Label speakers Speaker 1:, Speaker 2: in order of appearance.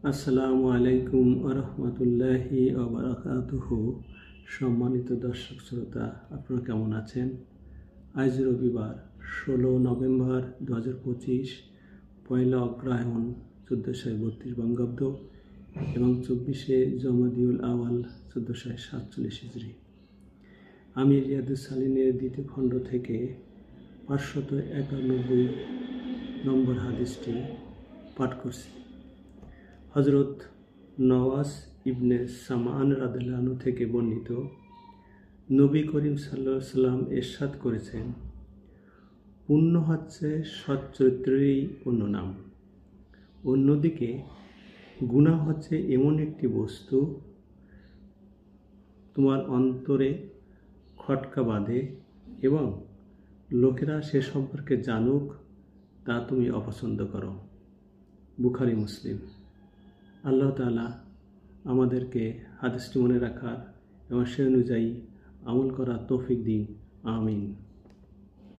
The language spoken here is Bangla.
Speaker 1: আসসালামু আলাইকুম আরহামতুল্লাহি ওবারাকাতুহু। সম্মানিত দর্শক শ্রোতা, আপনারা কেমন আছেন? আজ রবিবার 16 নভেম্বর 2025, পয়লা অগ্রহায়ণ 1432 বঙ্গাব্দ এবং 24শে জমাদিউল আওয়াল 1447 হিজরি। আমি রিয়াদুস সালিনের দ্বিতীয় খণ্ড থেকে 591 নম্বর হাদিসটি পাঠ করছি। হযরত নওয়াস ইবনে সামান রাদিয়াল্লাহু আনহু থেকে বর্ণিত, নবী করিম সাল্লাল্লাহু আলাইহি ওয়াসাল্লাম ইরশাদ করেছেন, পুণ্য হচ্ছে সৎ চরিত্রেরই অন্য নাম। অন্যদিকে গুনাহ হচ্ছে এমন একটি বস্তু তোমার অন্তরে খটকা বাঁধে এবং লোকেরা সে সম্পর্কে জানুক তা তুমি অপছন্দ করো। বুখারী মুসলিম। আল্লাহ তাআলা আমাদেরকে হাদিসটি মনে রাখার এবং সে অনুযায়ী আমল করার তৌফিক দিন। আমিন।